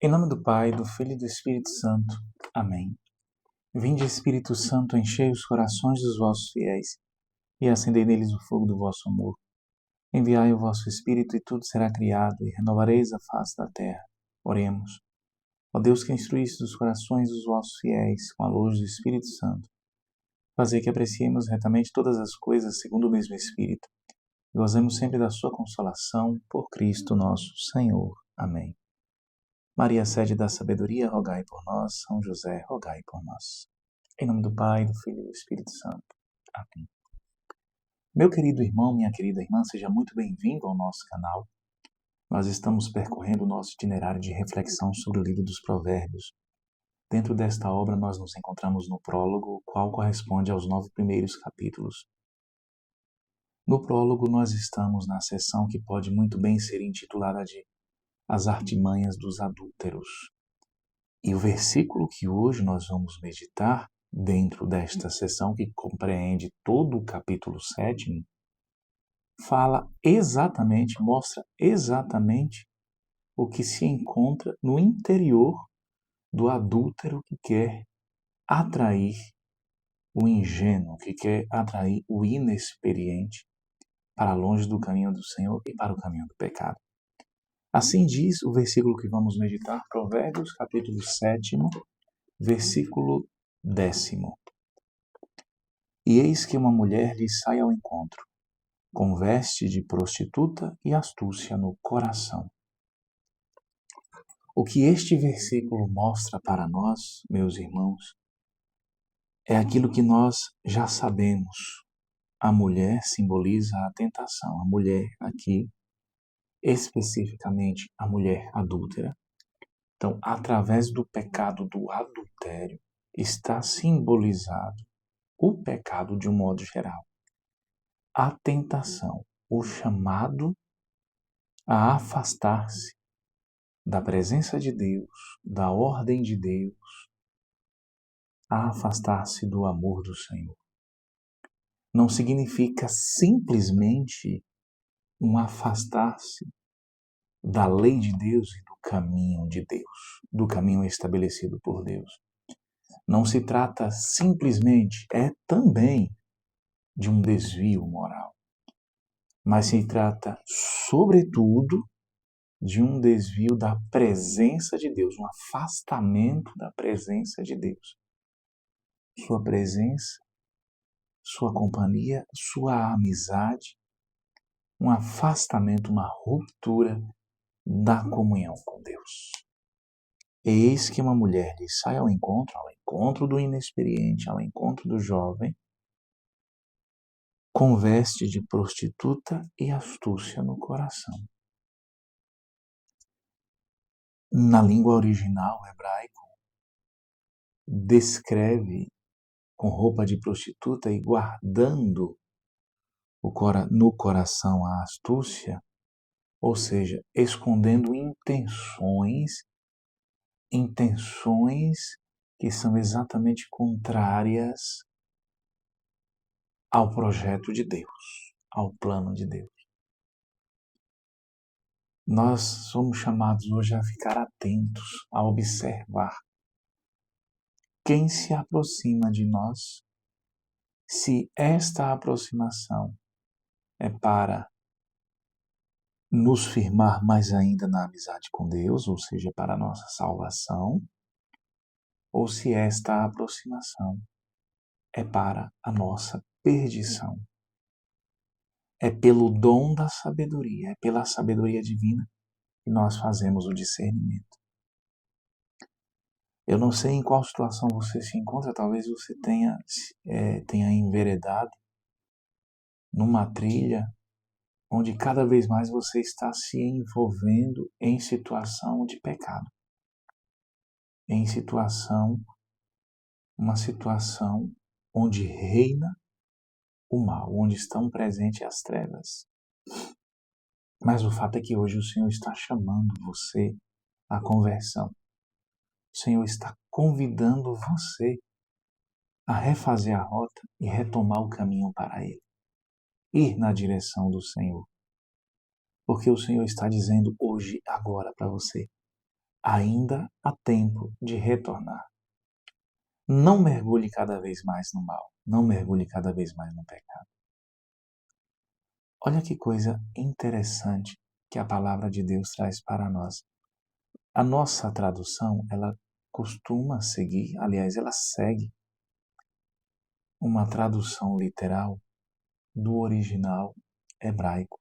Em nome do Pai, do Filho e do Espírito Santo. Amém. Vinde, Espírito Santo, enchei os corações dos vossos fiéis e acendei neles o fogo do vosso amor. Enviai o vosso Espírito e tudo será criado e renovareis a face da terra. Oremos. Ó Deus, que instruísse os corações dos vossos fiéis com a luz do Espírito Santo, fazei que apreciemos retamente todas as coisas segundo o mesmo Espírito e gozemos sempre da sua consolação por Cristo nosso Senhor. Amém. Maria, sede da sabedoria, rogai por nós. São José, rogai por nós. Em nome do Pai, do Filho e do Espírito Santo. Amém. Meu querido irmão, minha querida irmã, seja muito bem-vindo ao nosso canal. Nós estamos percorrendo o nosso itinerário de reflexão sobre o livro dos Provérbios. Dentro desta obra, nós nos encontramos no prólogo, o qual corresponde aos 9 primeiros capítulos. No prólogo, nós estamos na seção que pode muito bem ser intitulada de As Artimanhas dos Adúlteros. E o versículo que hoje nós vamos meditar, dentro desta seção que compreende todo o capítulo 7, fala exatamente, mostra exatamente o que se encontra no interior do adúltero que quer atrair o ingênuo, que quer atrair o inexperiente para longe do caminho do Senhor e para o caminho do pecado. Assim diz o versículo que vamos meditar, Provérbios, capítulo 7, versículo 10. E eis que uma mulher lhe sai ao encontro, com veste de prostituta e astúcia no coração. O que este versículo mostra para nós, meus irmãos, é aquilo que nós já sabemos. A mulher simboliza a tentação. A mulher aqui, especificamente a mulher adúltera. Então, através do pecado do adultério, está simbolizado o pecado de um modo geral. A tentação, o chamado a afastar-se da presença de Deus, da ordem de Deus, a afastar-se do amor do Senhor. Não significa simplesmente um afastar-se da lei de Deus e do caminho de Deus, do caminho estabelecido por Deus. Não se trata simplesmente, também de um desvio moral, mas se trata, sobretudo, de um desvio da presença de Deus, um afastamento da presença de Deus. Sua presença, sua companhia, sua amizade, um afastamento, uma ruptura da comunhão com Deus. Eis que uma mulher lhe sai ao encontro do inexperiente, ao encontro do jovem, com veste de prostituta e astúcia no coração. Na língua original, o hebraico descreve com roupa de prostituta e guardando no coração a astúcia, ou seja, escondendo intenções que são exatamente contrárias ao projeto de Deus, ao plano de Deus. Nós somos chamados hoje a ficar atentos, a observar quem se aproxima de nós, se esta aproximação é para nos firmar mais ainda na amizade com Deus, ou seja, para a nossa salvação, ou se esta aproximação é para a nossa perdição. É pelo dom da sabedoria, é pela sabedoria divina que nós fazemos o discernimento. Eu não sei em qual situação você se encontra, talvez você tenha enveredado numa trilha onde cada vez mais você está se envolvendo em situação de pecado, uma situação onde reina o mal, onde estão presentes as trevas. Mas o fato é que hoje o Senhor está chamando você à conversão. O Senhor está convidando você a refazer a rota e retomar o caminho para Ele. Ir na direção do Senhor. Porque o Senhor está dizendo hoje, agora para você: ainda há tempo de retornar. Não mergulhe cada vez mais no mal. Não mergulhe cada vez mais no pecado. Olha que coisa interessante que a palavra de Deus traz para nós. A nossa tradução, ela costuma seguir, aliás, ela segue uma tradução literal do original hebraico.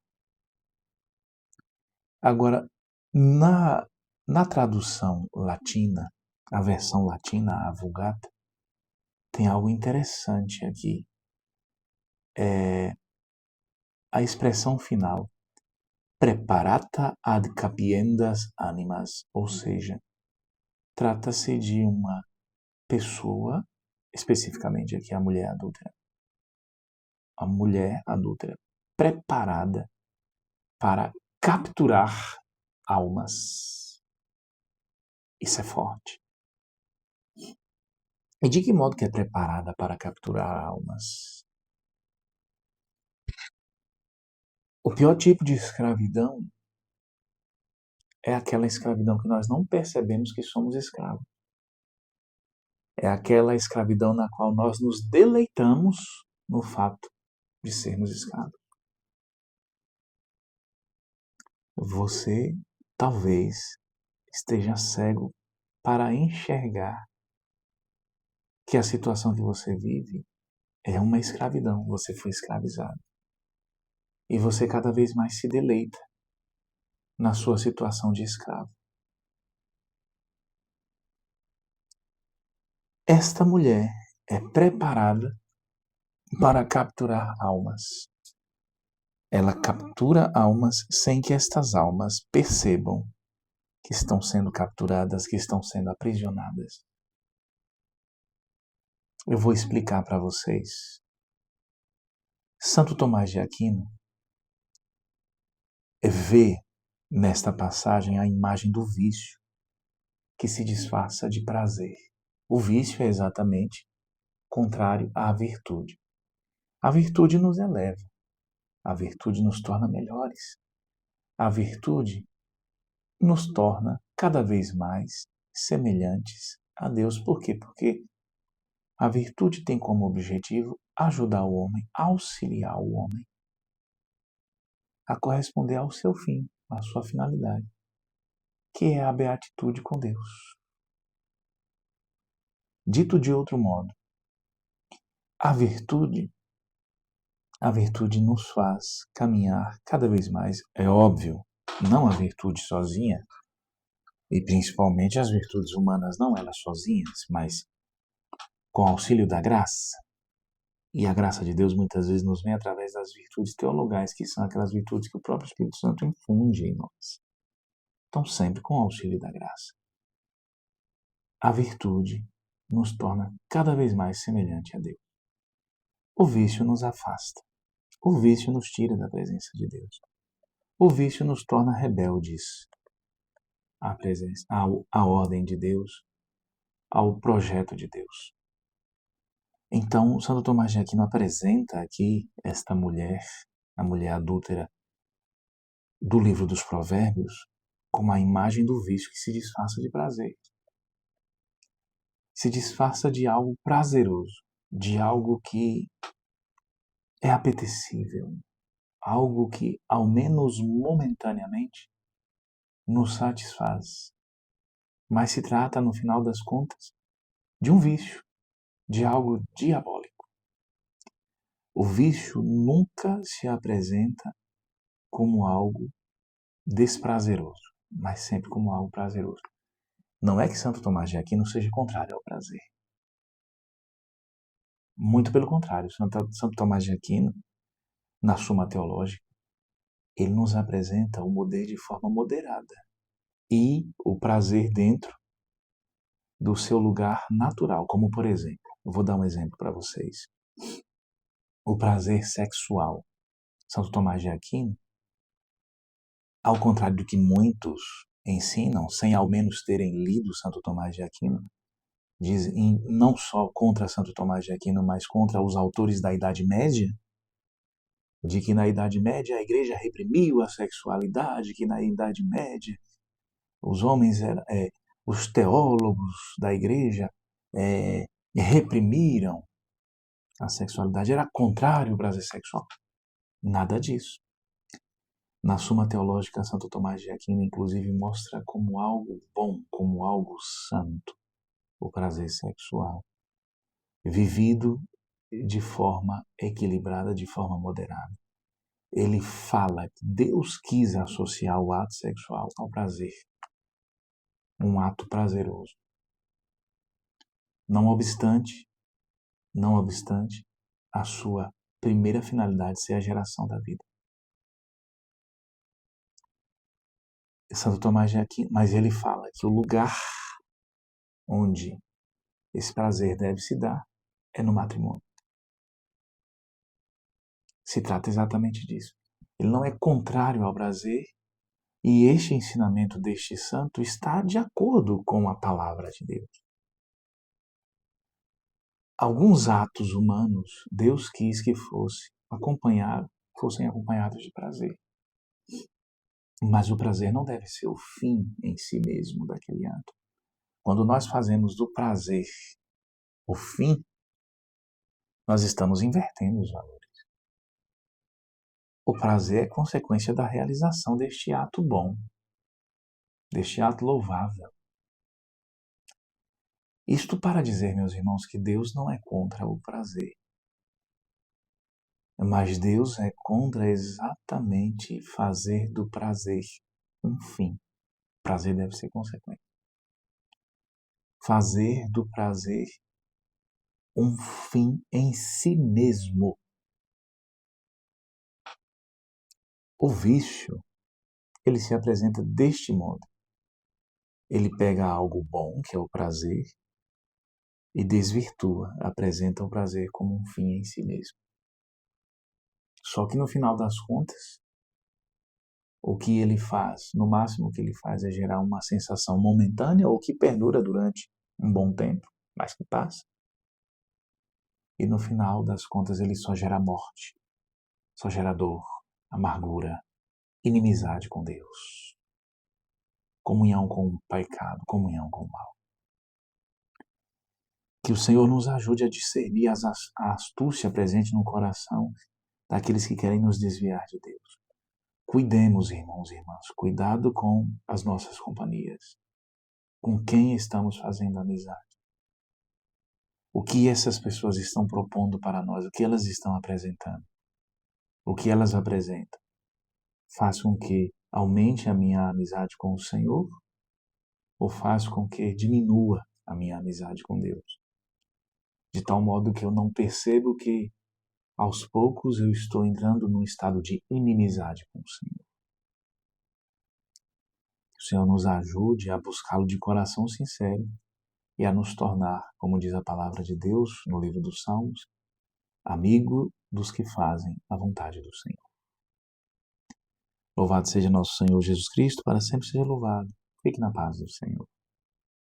Agora, na tradução latina, a versão latina, a Vulgata, tem algo interessante aqui. A expressão final, preparata ad capiendas animas, ou seja, trata-se de uma pessoa, especificamente aqui a mulher adúltera, preparada para capturar almas. Isso é forte. E de que modo que é preparada para capturar almas? O pior tipo de escravidão é aquela escravidão que nós não percebemos que somos escravos. É aquela escravidão na qual nós nos deleitamos no fato de sermos escravos. Você talvez esteja cego para enxergar que a situação que você vive é uma escravidão. Você foi escravizado. E você cada vez mais se deleita na sua situação de escravo. Esta mulher é preparada para capturar almas. Ela captura almas sem que estas almas percebam que estão sendo capturadas, que estão sendo aprisionadas. Eu vou explicar para vocês. Santo Tomás de Aquino vê nesta passagem a imagem do vício que se disfarça de prazer. O vício é exatamente contrário à virtude. A virtude nos eleva, a virtude nos torna melhores, a virtude nos torna cada vez mais semelhantes a Deus. Por quê? Porque a virtude tem como objetivo ajudar o homem, auxiliar o homem a corresponder ao seu fim, à sua finalidade, que é a beatitude com Deus. Dito de outro modo, a virtude nos faz caminhar cada vez mais. É óbvio, não a virtude sozinha, e principalmente as virtudes humanas, não elas sozinhas, mas com o auxílio da graça. E a graça de Deus muitas vezes nos vem através das virtudes teologais, que são aquelas virtudes que o próprio Espírito Santo infunde em nós. Então, sempre com o auxílio da graça. A virtude nos torna cada vez mais semelhante a Deus. O vício nos afasta. O vício nos tira da presença de Deus. O vício nos torna rebeldes à presença, à ordem de Deus, ao projeto de Deus. Então, Santo Tomás de Aquino apresenta aqui esta mulher, a mulher adúltera do livro dos Provérbios, como a imagem do vício que se disfarça de prazer. Se disfarça de algo prazeroso, de algo que é apetecível, algo que, ao menos momentaneamente, nos satisfaz. Mas se trata, no final das contas, de um vício, de algo diabólico. O vício nunca se apresenta como algo desprazeroso, mas sempre como algo prazeroso. Não é que Santo Tomás de Aquino seja contrário ao prazer. Muito pelo contrário, Santo Tomás de Aquino, na Suma Teológica, ele nos apresenta o poder de forma moderada e o prazer dentro do seu lugar natural, como por exemplo, eu vou dar um exemplo para vocês. O prazer sexual. Santo Tomás de Aquino, ao contrário do que muitos ensinam, sem ao menos terem lido Santo Tomás de Aquino, dizem não só contra Santo Tomás de Aquino, mas contra os autores da Idade Média, de que na Idade Média a Igreja reprimiu a sexualidade, que na Idade Média os homens, os teólogos da igreja reprimiram a sexualidade, era contrário ao prazer sexual. Nada disso. Na Suma Teológica, Santo Tomás de Aquino, inclusive, mostra como algo bom, como algo santo, o prazer sexual, vivido de forma equilibrada, de forma moderada. Ele fala que Deus quis associar o ato sexual ao prazer, um ato prazeroso. Não obstante, a sua primeira finalidade ser a geração da vida. Santo Tomás de Aquino, mas ele fala que o lugar onde esse prazer deve se dar é no matrimônio. Se trata exatamente disso. Ele não é contrário ao prazer e este ensinamento deste santo está de acordo com a palavra de Deus. Alguns atos humanos, Deus quis que fossem acompanhados de prazer. Mas o prazer não deve ser o fim em si mesmo daquele ato. Quando nós fazemos do prazer o fim, nós estamos invertendo os valores. O prazer é consequência da realização deste ato bom, deste ato louvável. Isto para dizer, meus irmãos, que Deus não é contra o prazer. Mas Deus é contra exatamente fazer do prazer um fim. Prazer deve ser consequência. Fazer do prazer um fim em si mesmo. O vício, ele se apresenta deste modo. Ele pega algo bom, que é o prazer, e desvirtua, apresenta o prazer como um fim em si mesmo. Só que no final das contas, o que ele faz, no máximo que ele faz é gerar uma sensação momentânea ou que perdura durante um bom tempo, mas que passa. E no final das contas ele só gera morte, só gera dor, amargura, inimizade com Deus, comunhão com o pecado, comunhão com o mal. Que o Senhor nos ajude a discernir a astúcia presente no coração daqueles que querem nos desviar de Deus. Cuidemos, irmãos e irmãs, cuidado com as nossas companhias, com quem estamos fazendo amizade. O que essas pessoas estão propondo para nós, o que elas estão apresentando, o que elas apresentam, faz com que aumente a minha amizade com o Senhor ou faz com que diminua a minha amizade com Deus? De tal modo que eu não percebo que, aos poucos, eu estou entrando num estado de inimizade com o Senhor. Que o Senhor nos ajude a buscá-lo de coração sincero e a nos tornar, como diz a palavra de Deus no livro dos Salmos, amigo dos que fazem a vontade do Senhor. Louvado seja nosso Senhor Jesus Cristo, para sempre seja louvado. Fique na paz do Senhor.